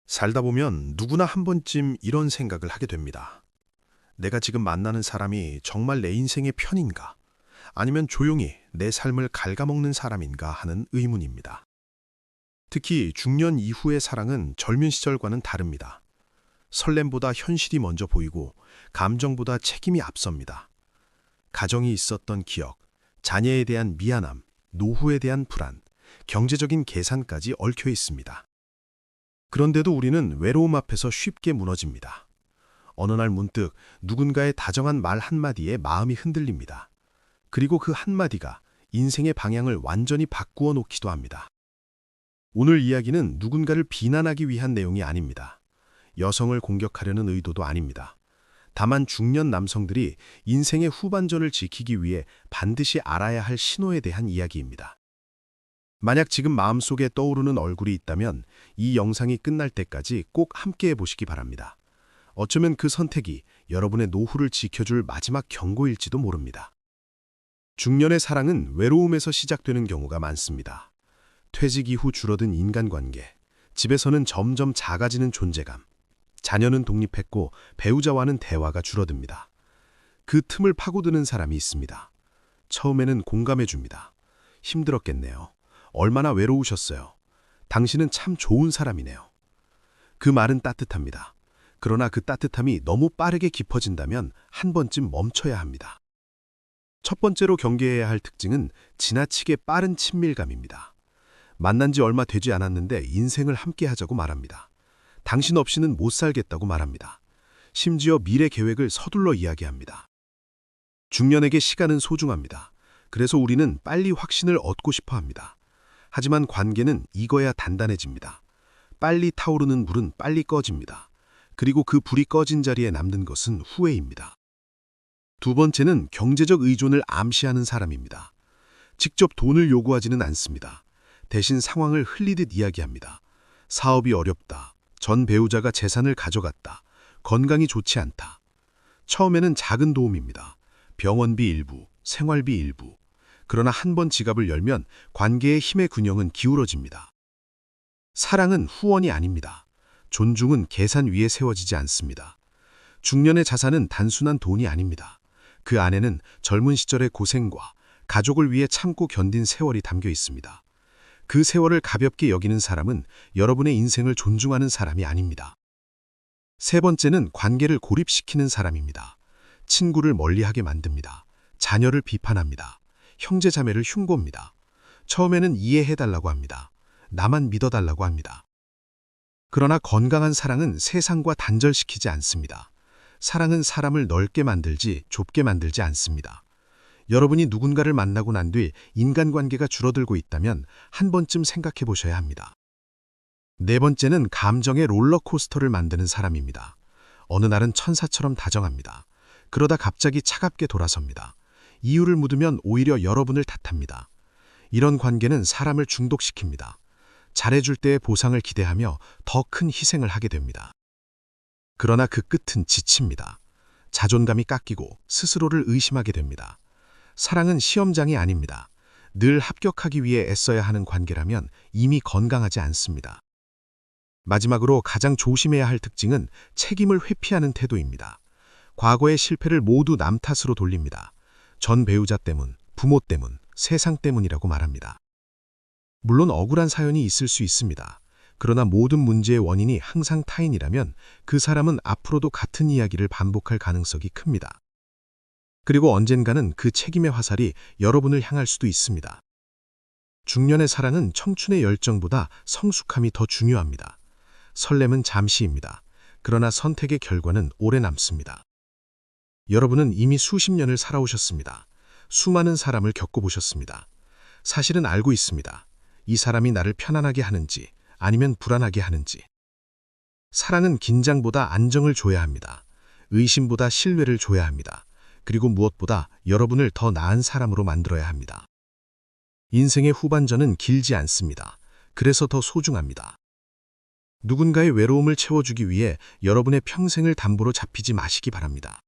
살다 보면 누구나 한 번쯤 이런 생각을 하게 됩니다. 내가 지금 만나는 사람이 정말 내 인생의 편인가? 아니면 조용히 내 삶을 갉아먹는 사람인가 하는 의문입니다. 특히 중년 이후의 사랑은 젊은 시절과는 다릅니다. 설렘보다 현실이 먼저 보이고 감정보다 책임이 앞섭니다. 가정이 있었던 기억, 자녀에 대한 미안함, 노후에 대한 불안, 경제적인 계산까지 얽혀 있습니다. 그런데도 우리는 외로움 앞에서 쉽게 무너집니다. 어느 날 문득 누군가의 다정한 말 한마디에 마음이 흔들립니다. 그리고 그 한마디가 인생의 방향을 완전히 바꾸어 놓기도 합니다. 오늘 이야기는 누군가를 비난하기 위한 내용이 아닙니다. 여성을 공격하려는 의도도 아닙니다. 다만 중년 남성들이 인생의 후반전을 지키기 위해 반드시 알아야 할 신호에 대한 이야기입니다. 만약 지금 마음속에 떠오르는 얼굴이 있다면 이 영상이 끝날 때까지 꼭 함께 해보시기 바랍니다. 어쩌면 그 선택이 여러분의 노후를 지켜줄 마지막 경고일지도 모릅니다. 중년의 사랑은 외로움에서 시작되는 경우가 많습니다. 퇴직 이후 줄어든 인간관계, 집에서는 점점 작아지는 존재감, 자녀는 독립했고 배우자와는 대화가 줄어듭니다. 그 틈을 파고드는 사람이 있습니다. 처음에는 공감해줍니다. 힘들었겠네요. 얼마나 외로우셨어요. 당신은 참 좋은 사람이네요. 그 말은 따뜻합니다. 그러나 그 따뜻함이 너무 빠르게 깊어진다면 한 번쯤 멈춰야 합니다. 첫 번째로 경계해야 할 특징은 지나치게 빠른 친밀감입니다. 만난 지 얼마 되지 않았는데 인생을 함께 하자고 말합니다. 당신 없이는 못 살겠다고 말합니다. 심지어 미래 계획을 서둘러 이야기합니다. 중년에게 시간은 소중합니다. 그래서 우리는 빨리 확신을 얻고 싶어 합니다. 하지만 관계는 익어야 단단해집니다. 빨리 타오르는 불은 빨리 꺼집니다. 그리고 그 불이 꺼진 자리에 남는 것은 후회입니다. 두 번째는 경제적 의존을 암시하는 사람입니다. 직접 돈을 요구하지는 않습니다. 대신 상황을 흘리듯 이야기합니다. 사업이 어렵다. 전 배우자가 재산을 가져갔다. 건강이 좋지 않다. 처음에는 작은 도움입니다. 병원비 일부, 생활비 일부. 그러나 한 번 지갑을 열면 관계의 힘의 균형은 기울어집니다. 사랑은 후원이 아닙니다. 존중은 계산 위에 세워지지 않습니다. 중년의 자산은 단순한 돈이 아닙니다. 그 안에는 젊은 시절의 고생과 가족을 위해 참고 견딘 세월이 담겨 있습니다. 그 세월을 가볍게 여기는 사람은 여러분의 인생을 존중하는 사람이 아닙니다. 세 번째는 관계를 고립시키는 사람입니다. 친구를 멀리하게 만듭니다. 자녀를 비판합니다. 형제자매를 흉보입니다. 처음에는 이해해달라고 합니다. 나만 믿어달라고 합니다. 그러나 건강한 사랑은 세상과 단절시키지 않습니다. 사랑은 사람을 넓게 만들지 좁게 만들지 않습니다. 여러분이 누군가를 만나고 난 뒤 인간관계가 줄어들고 있다면 한 번쯤 생각해 보셔야 합니다. 네 번째는 감정의 롤러코스터를 만드는 사람입니다. 어느 날은 천사처럼 다정합니다. 그러다 갑자기 차갑게 돌아섭니다. 이유를 묻으면 오히려 여러분을 탓합니다. 이런 관계는 사람을 중독시킵니다. 잘해줄 때의 보상을 기대하며 더 큰 희생을 하게 됩니다. 그러나 그 끝은 지칩니다. 자존감이 깎이고 스스로를 의심하게 됩니다. 사랑은 시험장이 아닙니다. 늘 합격하기 위해 애써야 하는 관계라면 이미 건강하지 않습니다. 마지막으로 가장 조심해야 할 특징은 책임을 회피하는 태도입니다. 과거의 실패를 모두 남 탓으로 돌립니다. 전 배우자 때문, 부모 때문, 세상 때문이라고 말합니다. 물론 억울한 사연이 있을 수 있습니다. 그러나 모든 문제의 원인이 항상 타인이라면 그 사람은 앞으로도 같은 이야기를 반복할 가능성이 큽니다. 그리고 언젠가는 그 책임의 화살이 여러분을 향할 수도 있습니다. 중년의 사랑은 청춘의 열정보다 성숙함이 더 중요합니다. 설렘은 잠시입니다. 그러나 선택의 결과는 오래 남습니다. 여러분은 이미 수십 년을 살아오셨습니다. 수많은 사람을 겪어보셨습니다. 사실은 알고 있습니다. 이 사람이 나를 편안하게 하는지 아니면 불안하게 하는지. 사랑은 긴장보다 안정을 줘야 합니다. 의심보다 신뢰를 줘야 합니다. 그리고 무엇보다 여러분을 더 나은 사람으로 만들어야 합니다. 인생의 후반전은 길지 않습니다. 그래서 더 소중합니다. 누군가의 외로움을 채워주기 위해 여러분의 평생을 담보로 잡히지 마시기 바랍니다.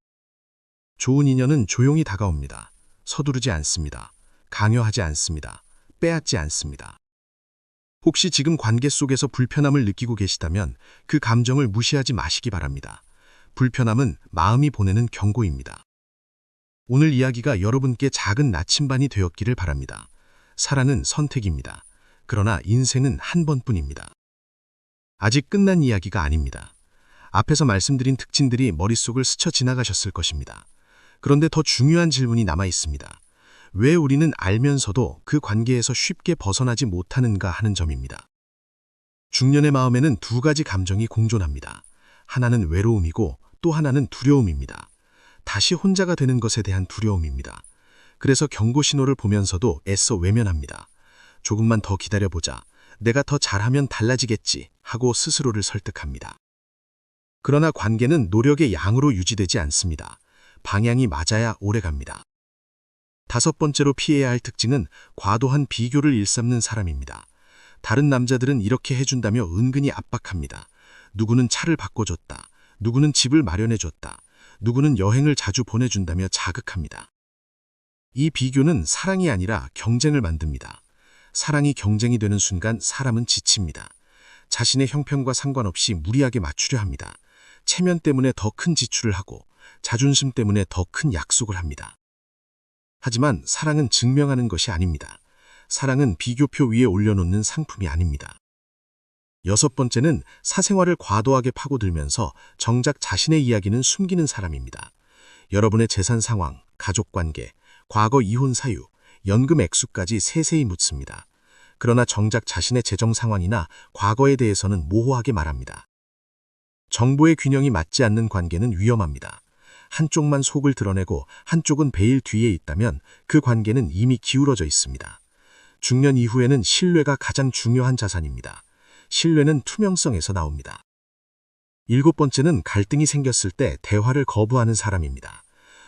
좋은 인연은 조용히 다가옵니다. 서두르지 않습니다. 강요하지 않습니다. 빼앗지 않습니다. 혹시 지금 관계 속에서 불편함을 느끼고 계시다면 그 감정을 무시하지 마시기 바랍니다. 불편함은 마음이 보내는 경고입니다. 오늘 이야기가 여러분께 작은 나침반이 되었기를 바랍니다. 사랑은 선택입니다. 그러나 인생은 한 번뿐입니다. 아직 끝난 이야기가 아닙니다. 앞에서 말씀드린 특징들이 머릿속을 스쳐 지나가셨을 것입니다. 그런데 더 중요한 질문이 남아 있습니다. 왜 우리는 알면서도 그 관계에서 쉽게 벗어나지 못하는가 하는 점입니다. 중년의 마음에는 두 가지 감정이 공존합니다. 하나는 외로움이고 또 하나는 두려움입니다. 다시 혼자가 되는 것에 대한 두려움입니다. 그래서 경고 신호를 보면서도 애써 외면합니다. 조금만 더 기다려보자. 내가 더 잘하면 달라지겠지 하고 스스로를 설득합니다. 그러나 관계는 노력의 양으로 유지되지 않습니다. 방향이 맞아야 오래갑니다. 다섯 번째로 피해야 할 특징은 과도한 비교를 일삼는 사람입니다. 다른 남자들은 이렇게 해준다며 은근히 압박합니다. 누구는 차를 바꿔줬다. 누구는 집을 마련해줬다. 누구는 여행을 자주 보내준다며 자극합니다. 이 비교는 사랑이 아니라 경쟁을 만듭니다. 사랑이 경쟁이 되는 순간 사람은 지칩니다. 자신의 형편과 상관없이 무리하게 맞추려 합니다. 체면 때문에 더 큰 지출을 하고 자존심 때문에 더 큰 약속을 합니다. 하지만 사랑은 증명하는 것이 아닙니다. 사랑은 비교표 위에 올려놓는 상품이 아닙니다. 여섯 번째는 사생활을 과도하게 파고들면서 정작 자신의 이야기는 숨기는 사람입니다. 여러분의 재산 상황, 가족관계, 과거 이혼 사유, 연금 액수까지 세세히 묻습니다. 그러나 정작 자신의 재정 상황이나 과거에 대해서는 모호하게 말합니다. 정보의 균형이 맞지 않는 관계는 위험합니다. 한쪽만 속을 드러내고 한쪽은 베일 뒤에 있다면 그 관계는 이미 기울어져 있습니다. 중년 이후에는 신뢰가 가장 중요한 자산입니다. 신뢰는 투명성에서 나옵니다. 일곱 번째는 갈등이 생겼을 때 대화를 거부하는 사람입니다.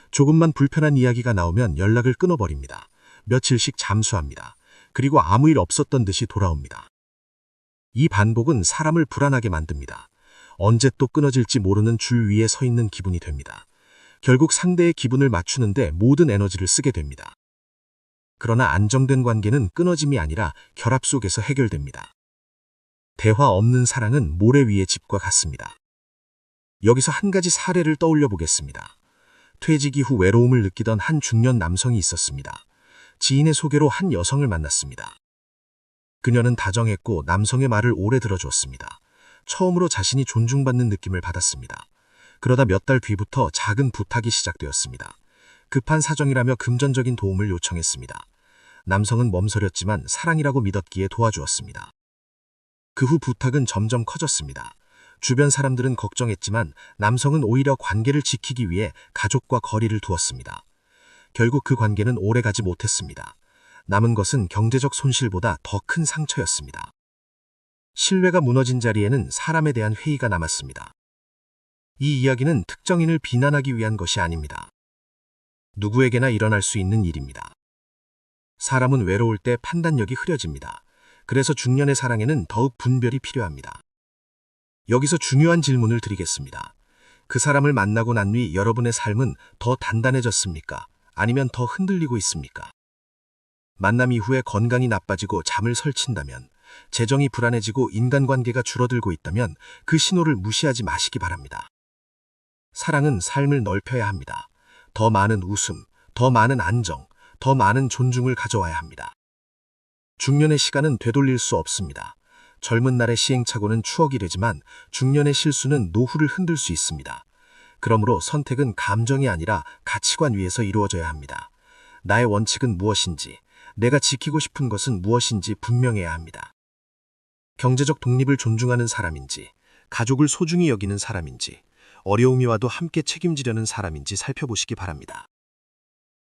조금만 불편한 이야기가 나오면 연락을 끊어버립니다. 며칠씩 잠수합니다. 그리고 아무 일 없었던 듯이 돌아옵니다. 이 반복은 사람을 불안하게 만듭니다. 언제 또 끊어질지 모르는 줄 위에 서 있는 기분이 됩니다. 결국 상대의 기분을 맞추는데 모든 에너지를 쓰게 됩니다. 그러나 안정된 관계는 끊어짐이 아니라 결합 속에서 해결됩니다. 대화 없는 사랑은 모래 위의 집과 같습니다. 여기서 한 가지 사례를 떠올려 보겠습니다. 퇴직 이후 외로움을 느끼던 한 중년 남성이 있었습니다. 지인의 소개로 한 여성을 만났습니다. 그녀는 다정했고 남성의 말을 오래 들어주었습니다. 처음으로 자신이 존중받는 느낌을 받았습니다. 그러다 몇 달 뒤부터 작은 부탁이 시작되었습니다. 급한 사정이라며 금전적인 도움을 요청했습니다. 남성은 멈서렸지만 사랑이라고 믿었기에 도와주었습니다. 그 후 부탁은 점점 커졌습니다. 주변 사람들은 걱정했지만 남성은 오히려 관계를 지키기 위해 가족과 거리를 두었습니다. 결국 그 관계는 오래가지 못했습니다. 남은 것은 경제적 손실보다 더 큰 상처였습니다. 신뢰가 무너진 자리에는 사람에 대한 회의가 남았습니다. 이 이야기는 특정인을 비난하기 위한 것이 아닙니다. 누구에게나 일어날 수 있는 일입니다. 사람은 외로울 때 판단력이 흐려집니다. 그래서 중년의 사랑에는 더욱 분별이 필요합니다. 여기서 중요한 질문을 드리겠습니다. 그 사람을 만나고 난 뒤 여러분의 삶은 더 단단해졌습니까? 아니면 더 흔들리고 있습니까? 만남 이후에 건강이 나빠지고 잠을 설친다면, 재정이 불안해지고 인간관계가 줄어들고 있다면 그 신호를 무시하지 마시기 바랍니다. 사랑은 삶을 넓혀야 합니다. 더 많은 웃음, 더 많은 안정, 더 많은 존중을 가져와야 합니다. 중년의 시간은 되돌릴 수 없습니다. 젊은 날의 시행착오는 추억이 되지만 중년의 실수는 노후를 흔들 수 있습니다. 그러므로 선택은 감정이 아니라 가치관 위에서 이루어져야 합니다. 나의 원칙은 무엇인지, 내가 지키고 싶은 것은 무엇인지 분명해야 합니다. 경제적 독립을 존중하는 사람인지, 가족을 소중히 여기는 사람인지, 어려움이 와도 함께 책임지려는 사람인지 살펴보시기 바랍니다.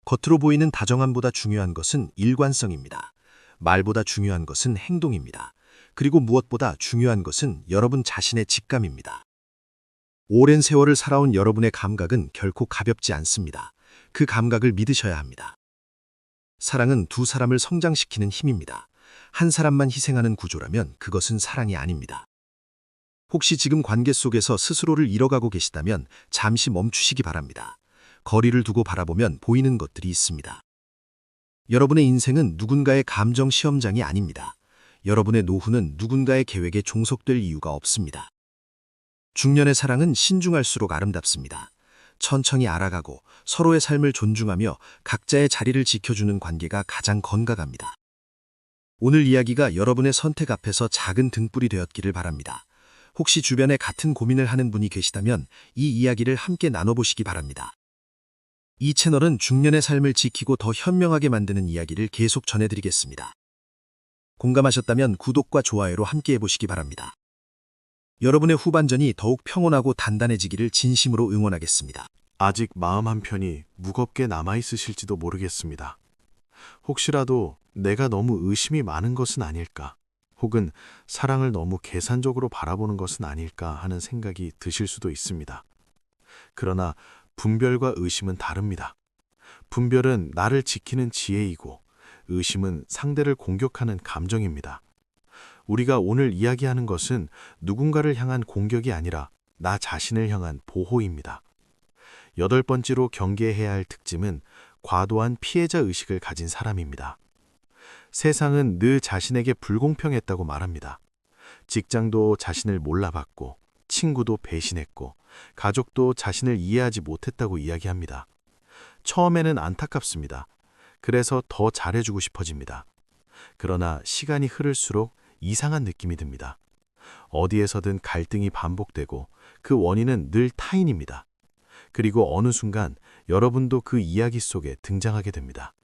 겉으로 보이는 다정함보다 중요한 것은 일관성입니다. 말보다 중요한 것은 행동입니다. 그리고 무엇보다 중요한 것은 여러분 자신의 직감입니다. 오랜 세월을 살아온 여러분의 감각은 결코 가볍지 않습니다. 그 감각을 믿으셔야 합니다. 사랑은 두 사람을 성장시키는 힘입니다. 한 사람만 희생하는 구조라면 그것은 사랑이 아닙니다. 혹시 지금 관계 속에서 스스로를 잃어가고 계시다면 잠시 멈추시기 바랍니다. 거리를 두고 바라보면 보이는 것들이 있습니다. 여러분의 인생은 누군가의 감정 시험장이 아닙니다. 여러분의 노후는 누군가의 계획에 종속될 이유가 없습니다. 중년의 사랑은 신중할수록 아름답습니다. 천천히 알아가고 서로의 삶을 존중하며 각자의 자리를 지켜주는 관계가 가장 건강합니다. 오늘 이야기가 여러분의 선택 앞에서 작은 등불이 되었기를 바랍니다. 혹시 주변에 같은 고민을 하는 분이 계시다면 이 이야기를 함께 나눠보시기 바랍니다. 이 채널은 중년의 삶을 지키고 더 현명하게 만드는 이야기를 계속 전해드리겠습니다. 공감하셨다면 구독과 좋아요로 함께 해보시기 바랍니다. 여러분의 후반전이 더욱 평온하고 단단해지기를 진심으로 응원하겠습니다. 아직 마음 한편이 무겁게 남아있으실지도 모르겠습니다. 혹시라도 내가 너무 의심이 많은 것은 아닐까, 혹은 사랑을 너무 계산적으로 바라보는 것은 아닐까 하는 생각이 드실 수도 있습니다. 그러나 분별과 의심은 다릅니다. 분별은 나를 지키는 지혜이고 의심은 상대를 공격하는 감정입니다. 우리가 오늘 이야기하는 것은 누군가를 향한 공격이 아니라 나 자신을 향한 보호입니다. 8번째로 경계해야 할 특징은 과도한 피해자 의식을 가진 사람입니다. 세상은 늘 자신에게 불공평했다고 말합니다. 직장도 자신을 몰라봤고, 친구도 배신했고, 가족도 자신을 이해하지 못했다고 이야기합니다. 처음에는 안타깝습니다. 그래서 더 잘해주고 싶어집니다. 그러나 시간이 흐를수록 이상한 느낌이 듭니다. 어디에서든 갈등이 반복되고 그 원인은 늘 타인입니다. 그리고 어느 순간 여러분도 그 이야기 속에 등장하게 됩니다.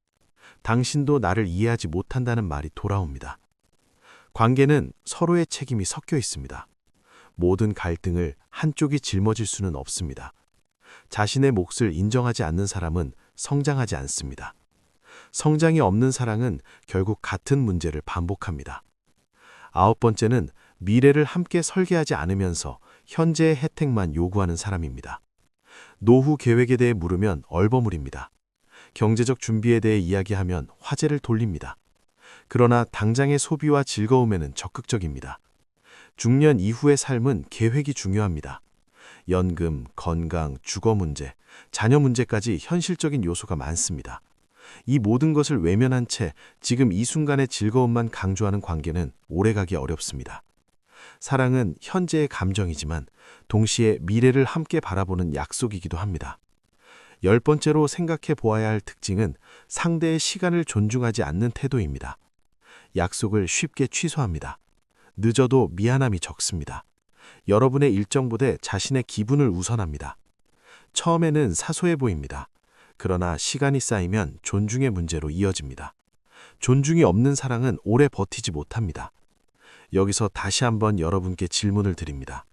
당신도 나를 이해하지 못한다는 말이 돌아옵니다. 관계는 서로의 책임이 섞여 있습니다. 모든 갈등을 한쪽이 짊어질 수는 없습니다. 자신의 몫을 인정하지 않는 사람은 성장하지 않습니다. 성장이 없는 사랑은 결국 같은 문제를 반복합니다. 9번째는 미래를 함께 설계하지 않으면서 현재의 혜택만 요구하는 사람입니다. 노후 계획에 대해 물으면 얼버무립니다. 경제적 준비에 대해 이야기하면 화제를 돌립니다. 그러나 당장의 소비와 즐거움에는 적극적입니다. 중년 이후의 삶은 계획이 중요합니다. 연금, 건강, 주거 문제, 자녀 문제까지 현실적인 요소가 많습니다. 이 모든 것을 외면한 채 지금 이 순간의 즐거움만 강조하는 관계는 오래가기 어렵습니다. 사랑은 현재의 감정이지만 동시에 미래를 함께 바라보는 약속이기도 합니다. 10번째로 생각해 보아야 할 특징은 상대의 시간을 존중하지 않는 태도입니다. 약속을 쉽게 취소합니다. 늦어도 미안함이 적습니다. 여러분의 일정보다 자신의 기분을 우선합니다. 처음에는 사소해 보입니다. 그러나 시간이 쌓이면 존중의 문제로 이어집니다. 존중이 없는 사랑은 오래 버티지 못합니다. 여기서 다시 한번 여러분께 질문을 드립니다.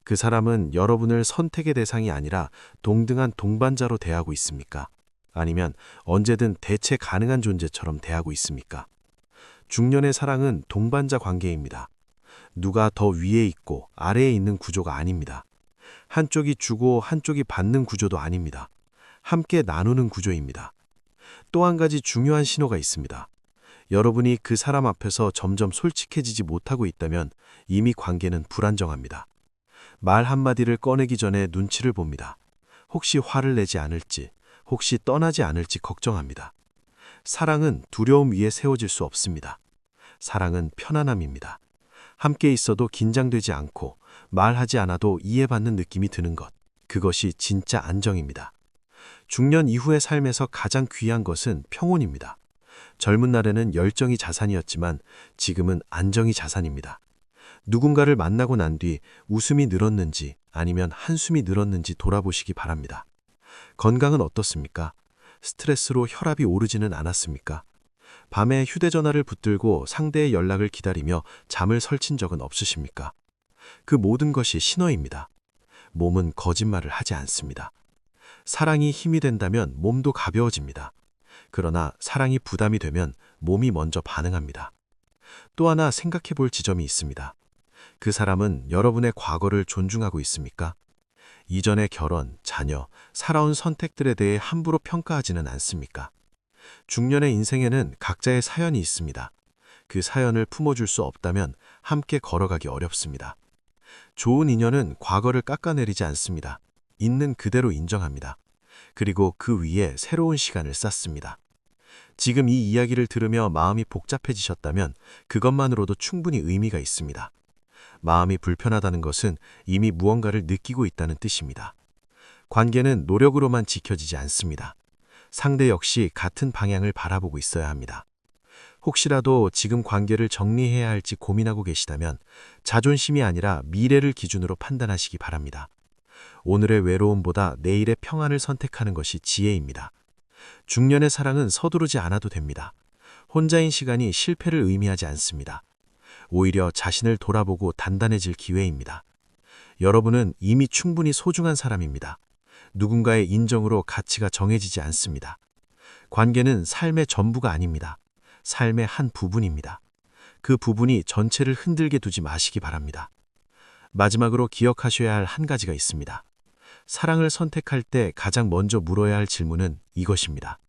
그 사람은 여러분을 선택의 대상이 아니라 동등한 동반자로 대하고 있습니까? 아니면 언제든 대체 가능한 존재처럼 대하고 있습니까? 중년의 사랑은 동반자 관계입니다. 누가 더 위에 있고 아래에 있는 구조가 아닙니다. 한쪽이 주고 한쪽이 받는 구조도 아닙니다. 함께 나누는 구조입니다. 또 한 가지 중요한 신호가 있습니다. 여러분이 그 사람 앞에서 점점 솔직해지지 못하고 있다면 이미 관계는 불안정합니다. 말 한마디를 꺼내기 전에 눈치를 봅니다. 혹시 화를 내지 않을지, 혹시 떠나지 않을지 걱정합니다. 사랑은 두려움 위에 세워질 수 없습니다. 사랑은 편안함입니다. 함께 있어도 긴장되지 않고 말하지 않아도 이해받는 느낌이 드는 것, 그것이 진짜 안정입니다. 중년 이후의 삶에서 가장 귀한 것은 평온입니다. 젊은 날에는 열정이 자산이었지만 지금은 안정이 자산입니다. 누군가를 만나고 난 뒤 웃음이 늘었는지 아니면 한숨이 늘었는지 돌아보시기 바랍니다. 건강은 어떻습니까? 스트레스로 혈압이 오르지는 않았습니까? 밤에 휴대전화를 붙들고 상대의 연락을 기다리며 잠을 설친 적은 없으십니까? 그 모든 것이 신호입니다. 몸은 거짓말을 하지 않습니다. 사랑이 힘이 된다면 몸도 가벼워집니다. 그러나 사랑이 부담이 되면 몸이 먼저 반응합니다. 또 하나 생각해 볼 지점이 있습니다. 그 사람은 여러분의 과거를 존중하고 있습니까? 이전의 결혼, 자녀, 살아온 선택들에 대해 함부로 평가하지는 않습니까? 중년의 인생에는 각자의 사연이 있습니다. 그 사연을 품어줄 수 없다면 함께 걸어가기 어렵습니다. 좋은 인연은 과거를 깎아내리지 않습니다. 있는 그대로 인정합니다. 그리고 그 위에 새로운 시간을 쌓습니다. 지금 이 이야기를 들으며 마음이 복잡해지셨다면 그것만으로도 충분히 의미가 있습니다. 마음이 불편하다는 것은 이미 무언가를 느끼고 있다는 뜻입니다. 관계는 노력으로만 지켜지지 않습니다. 상대 역시 같은 방향을 바라보고 있어야 합니다. 혹시라도 지금 관계를 정리해야 할지 고민하고 계시다면 자존심이 아니라 미래를 기준으로 판단하시기 바랍니다. 오늘의 외로움보다 내일의 평안을 선택하는 것이 지혜입니다. 중년의 사랑은 서두르지 않아도 됩니다. 혼자인 시간이 실패를 의미하지 않습니다. 오히려 자신을 돌아보고 단단해질 기회입니다. 여러분은 이미 충분히 소중한 사람입니다. 누군가의 인정으로 가치가 정해지지 않습니다. 관계는 삶의 전부가 아닙니다. 삶의 한 부분입니다. 그 부분이 전체를 흔들게 두지 마시기 바랍니다. 마지막으로 기억하셔야 할 한 가지가 있습니다. 사랑을 선택할 때 가장 먼저 물어야 할 질문은 이것입니다.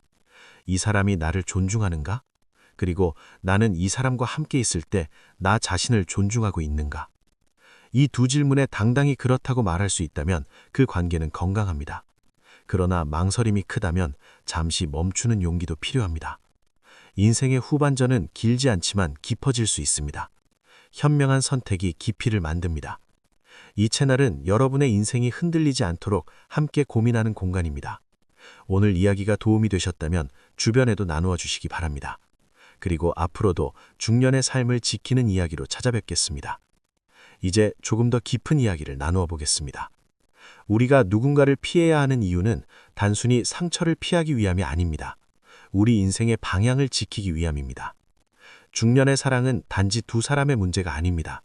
이 사람이 나를 존중하는가? 그리고 나는 이 사람과 함께 있을 때 나 자신을 존중하고 있는가? 이 두 질문에 당당히 그렇다고 말할 수 있다면 그 관계는 건강합니다. 그러나 망설임이 크다면 잠시 멈추는 용기도 필요합니다. 인생의 후반전은 길지 않지만 깊어질 수 있습니다. 현명한 선택이 깊이를 만듭니다. 이 채널은 여러분의 인생이 흔들리지 않도록 함께 고민하는 공간입니다. 오늘 이야기가 도움이 되셨다면 주변에도 나누어 주시기 바랍니다. 그리고 앞으로도 중년의 삶을 지키는 이야기로 찾아뵙겠습니다. 이제 조금 더 깊은 이야기를 나누어 보겠습니다. 우리가 누군가를 피해야 하는 이유는 단순히 상처를 피하기 위함이 아닙니다. 우리 인생의 방향을 지키기 위함입니다. 중년의 사랑은 단지 두 사람의 문제가 아닙니다.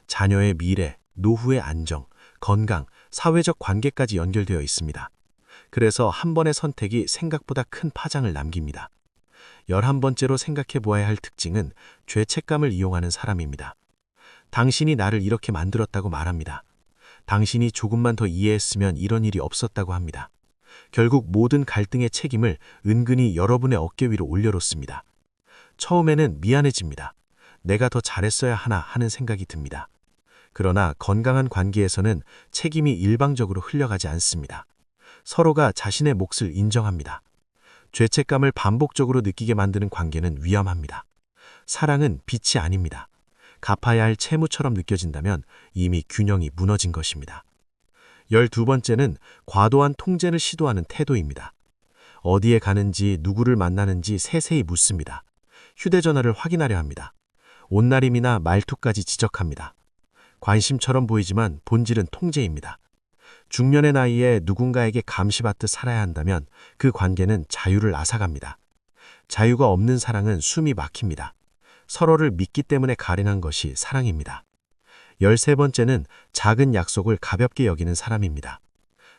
자녀의 미래, 노후의 안정, 건강, 사회적 관계까지 연결되어 있습니다. 그래서 한 번의 선택이 생각보다 큰 파장을 남깁니다. 11번째로 생각해 보아야 할 특징은 죄책감을 이용하는 사람입니다. 당신이 나를 이렇게 만들었다고 말합니다. 당신이 조금만 더 이해했으면 이런 일이 없었다고 합니다. 결국 모든 갈등의 책임을 은근히 여러분의 어깨 위로 올려놓습니다. 처음에는 미안해집니다. 내가 더 잘했어야 하나 하는 생각이 듭니다. 그러나 건강한 관계에서는 책임이 일방적으로 흘려가지 않습니다. 서로가 자신의 몫을 인정합니다. 죄책감을 반복적으로 느끼게 만드는 관계는 위험합니다. 사랑은 빚이 아닙니다. 갚아야 할 채무처럼 느껴진다면 이미 균형이 무너진 것입니다. 12번째는 과도한 통제를 시도하는 태도입니다. 어디에 가는지 누구를 만나는지 세세히 묻습니다. 휴대전화를 확인하려 합니다. 옷날임이나 말투까지 지적합니다. 관심처럼 보이지만 본질은 통제입니다. 중년의 나이에 누군가에게 감시받듯 살아야 한다면 그 관계는 자유를 앗아갑니다. 자유가 없는 사랑은 숨이 막힙니다. 서로를 믿기 때문에 가능한 것이 사랑입니다. 13번째는 작은 약속을 가볍게 여기는 사람입니다.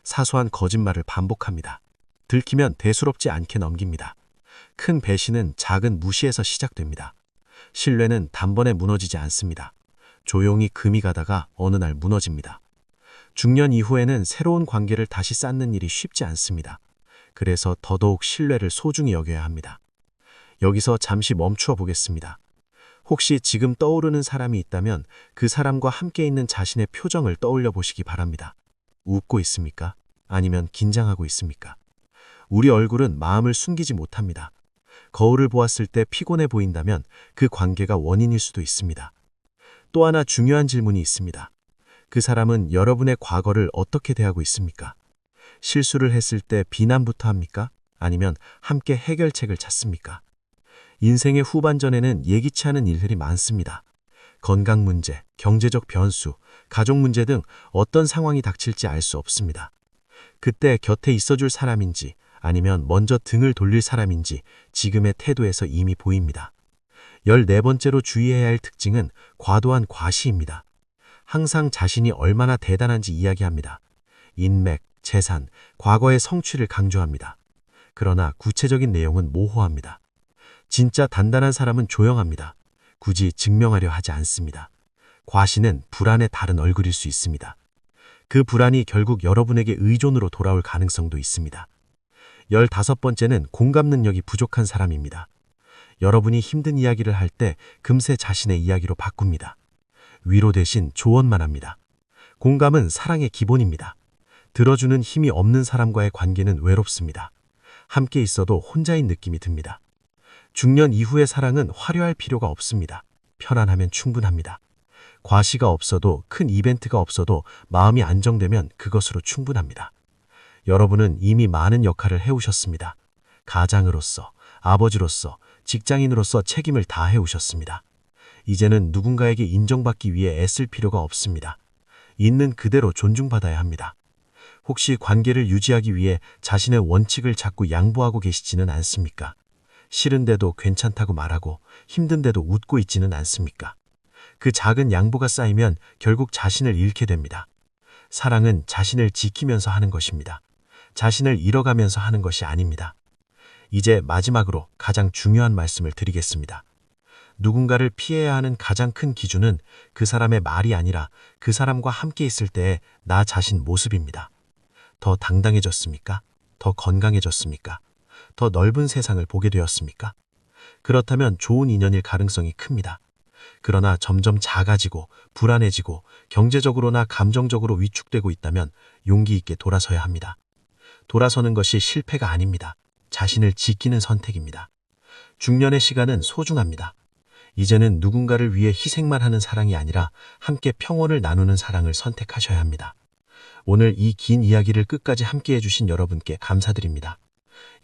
사소한 거짓말을 반복합니다. 들키면 대수롭지 않게 넘깁니다. 큰 배신은 작은 무시에서 시작됩니다. 신뢰는 단번에 무너지지 않습니다. 조용히 금이 가다가 어느 날 무너집니다. 중년 이후에는 새로운 관계를 다시 쌓는 일이 쉽지 않습니다. 그래서 더더욱 신뢰를 소중히 여겨야 합니다. 여기서 잠시 멈추어 보겠습니다. 혹시 지금 떠오르는 사람이 있다면 그 사람과 함께 있는 자신의 표정을 떠올려 보시기 바랍니다. 웃고 있습니까? 아니면 긴장하고 있습니까? 우리 얼굴은 마음을 숨기지 못합니다. 거울을 보았을 때 피곤해 보인다면 그 관계가 원인일 수도 있습니다. 또 하나 중요한 질문이 있습니다. 그 사람은 여러분의 과거를 어떻게 대하고 있습니까? 실수를 했을 때 비난부터 합니까? 아니면 함께 해결책을 찾습니까? 인생의 후반전에는 예기치 않은 일들이 많습니다. 건강 문제, 경제적 변수, 가족 문제 등 어떤 상황이 닥칠지 알 수 없습니다. 그때 곁에 있어줄 사람인지 아니면 먼저 등을 돌릴 사람인지 지금의 태도에서 이미 보입니다. 14번째로 주의해야 할 특징은 과도한 과시입니다. 항상 자신이 얼마나 대단한지 이야기합니다. 인맥, 재산, 과거의 성취를 강조합니다. 그러나 구체적인 내용은 모호합니다. 진짜 단단한 사람은 조용합니다. 굳이 증명하려 하지 않습니다. 과시는 불안의 다른 얼굴일 수 있습니다. 그 불안이 결국 여러분에게 의존으로 돌아올 가능성도 있습니다. 15번째는 공감 능력이 부족한 사람입니다. 여러분이 힘든 이야기를 할 때 금세 자신의 이야기로 바꿉니다. 위로 대신 조언만 합니다. 공감은 사랑의 기본입니다. 들어주는 힘이 없는 사람과의 관계는 외롭습니다. 함께 있어도 혼자인 느낌이 듭니다. 중년 이후의 사랑은 화려할 필요가 없습니다. 편안하면 충분합니다. 과시가 없어도 큰 이벤트가 없어도 마음이 안정되면 그것으로 충분합니다. 여러분은 이미 많은 역할을 해오셨습니다. 가장으로서, 아버지로서, 직장인으로서 책임을 다 해오셨습니다. 이제는 누군가에게 인정받기 위해 애쓸 필요가 없습니다. 있는 그대로 존중받아야 합니다. 혹시 관계를 유지하기 위해 자신의 원칙을 자꾸 양보하고 계시지는 않습니까? 싫은데도 괜찮다고 말하고 힘든데도 웃고 있지는 않습니까? 그 작은 양보가 쌓이면 결국 자신을 잃게 됩니다. 사랑은 자신을 지키면서 하는 것입니다. 자신을 잃어가면서 하는 것이 아닙니다. 이제 마지막으로 가장 중요한 말씀을 드리겠습니다. 누군가를 피해야 하는 가장 큰 기준은 그 사람의 말이 아니라 그 사람과 함께 있을 때의 나 자신 모습입니다. 더 당당해졌습니까? 더 건강해졌습니까? 더 넓은 세상을 보게 되었습니까? 그렇다면 좋은 인연일 가능성이 큽니다. 그러나 점점 작아지고 불안해지고 경제적으로나 감정적으로 위축되고 있다면 용기 있게 돌아서야 합니다. 돌아서는 것이 실패가 아닙니다. 자신을 지키는 선택입니다. 중년의 시간은 소중합니다. 이제는 누군가를 위해 희생만 하는 사랑이 아니라 함께 평온을 나누는 사랑을 선택하셔야 합니다. 오늘 이 긴 이야기를 끝까지 함께 해주신 여러분께 감사드립니다.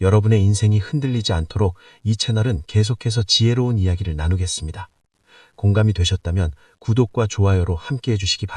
여러분의 인생이 흔들리지 않도록 이 채널은 계속해서 지혜로운 이야기를 나누겠습니다. 공감이 되셨다면 구독과 좋아요로 함께 해주시기 바랍니다.